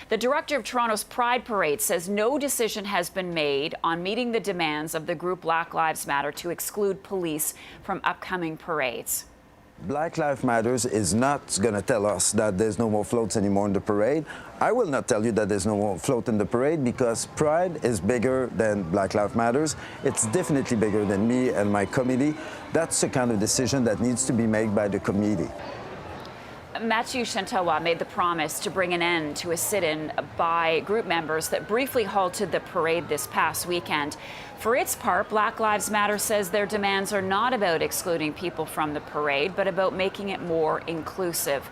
The director of Toronto's Pride Parade says no decision has been made on meeting the demands of the group Black Lives Matter to exclude police from upcoming parades. Black Lives Matters is not going to tell us that there's no more floats anymore in the parade. I will not tell you that there's no more float in the parade because Pride is bigger than Black Lives Matters. It's definitely bigger than me and my committee. That's the kind of decision that needs to be made by the committee. Mathieu Chantawa made the promise to bring an end to a sit-in by group members that briefly halted the parade this past weekend. For its part, Black Lives Matter says their demands are not about excluding people from the parade, but about making it more inclusive.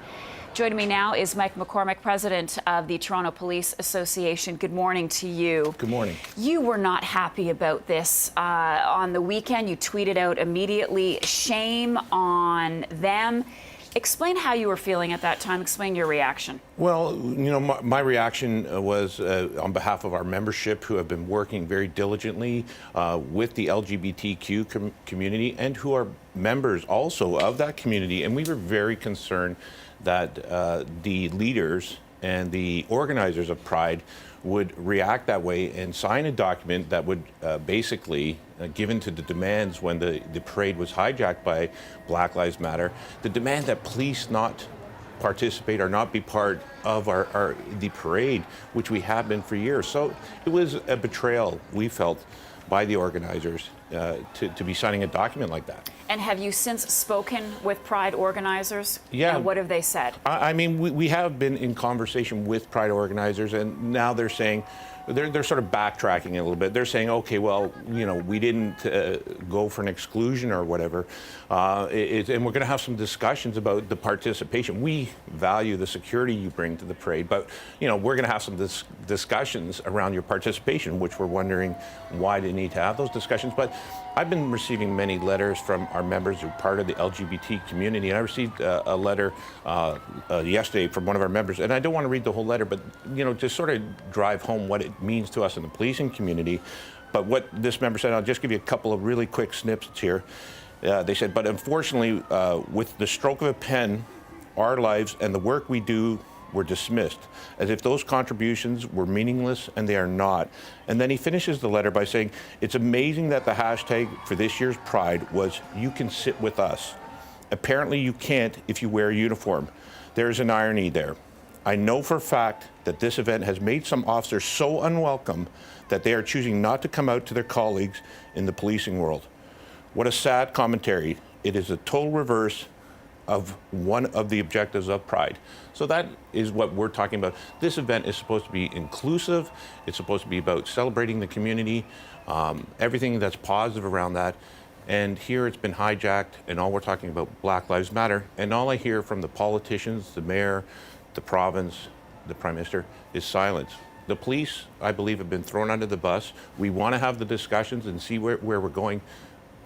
Joining me now is Mike McCormack, president of the Toronto Police Association. Good morning to you. Good morning. You were not happy about this on the weekend. You tweeted out immediately, shame on them. Explain how you were feeling at that time. Explain your reaction. Well, you know, my reaction was on behalf of our membership who have been working very diligently with the LGBTQ community and who are members also of that community. And we were very concerned that the leaders and the organizers of Pride would react that way and sign a document that would basically, given to the demands when the parade was hijacked by Black Lives Matter, the demand that police not participate or not be part of the parade, which we have been for years. So it was a betrayal, we felt, by the organizers to be signing a document like that. And have you since spoken with Pride organizers? Yeah. And what have they said? I mean, we have been in conversation with Pride organizers, and now they're saying, they're sort of backtracking a little bit. They're saying, okay, well, you know, we didn't go for an exclusion or whatever, and we're going to have some discussions about the participation. We value the security you bring to the parade, but, you know, we're going to have some discussions around your participation, which we're wondering why they need to have those discussions. But I've been receiving many letters from our members who are part of the LGBT community, and I received a letter yesterday from one of our members, and I don't want to read the whole letter, but, you know, just sort of drive home what it means to us in the policing community. But what this member said, I'll just give you a couple of really quick snippets here. They said, but unfortunately, with the stroke of a pen, our lives and the work we do were dismissed, as if those contributions were meaningless, and they are not. And then he finishes the letter by saying, it's amazing that the hashtag for this year's Pride was, you can sit with us. Apparently you can't if you wear a uniform. There's an irony there. I know for a fact that this event has made some officers so unwelcome that they are choosing not to come out to their colleagues in the policing world. What a sad commentary. It is a total reverse of one of the objectives of Pride. So that is what we're talking about. This event is supposed to be inclusive. It's supposed to be about celebrating the community, everything that's positive around that. And here it's been hijacked, and all we're talking about Black Lives Matter. And all I hear from the politicians, the mayor, the province, the prime minister, is silence. The police, I believe, have been thrown under the bus. We want to have the discussions and see where we're going.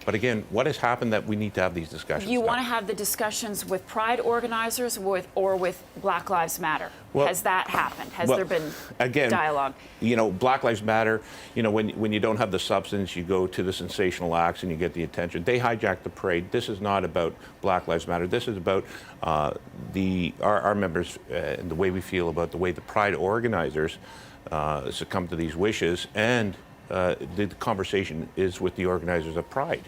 But again, what has happened that we need to have these discussions? You want to have the discussions with Pride organizers or with Black Lives Matter? Well, has that happened? Has there been dialogue? You know, Black Lives Matter, you know, when you don't have the substance, you go to the sensational acts and you get the attention. They hijacked the parade. This is not about Black Lives Matter. This is about our members and the way we feel about the way the Pride organizers succumb to these wishes, and the conversation is with the organizers of Pride.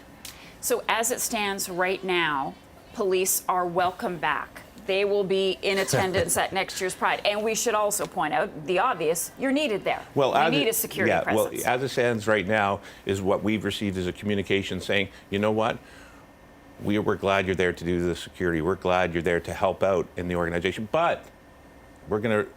So as it stands right now, police are welcome back. They will be in attendance at next year's Pride. And we should also point out the obvious, you're needed there. Well, you need a security presence. Well, as it stands right now is what we've received as a communication saying, you know what? We're glad you're there to do the security. We're glad you're there to help out in the organization. But we're going to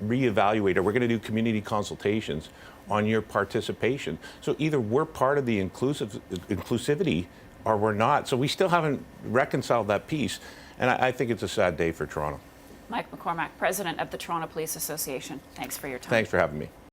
reevaluate, or we're going to do community consultations on your participation. So either we're part of the inclusivity or we're not. So we still haven't reconciled that piece. And I think it's a sad day for Toronto. Mike McCormack, president of the Toronto Police Association. Thanks for your time. Thanks for having me.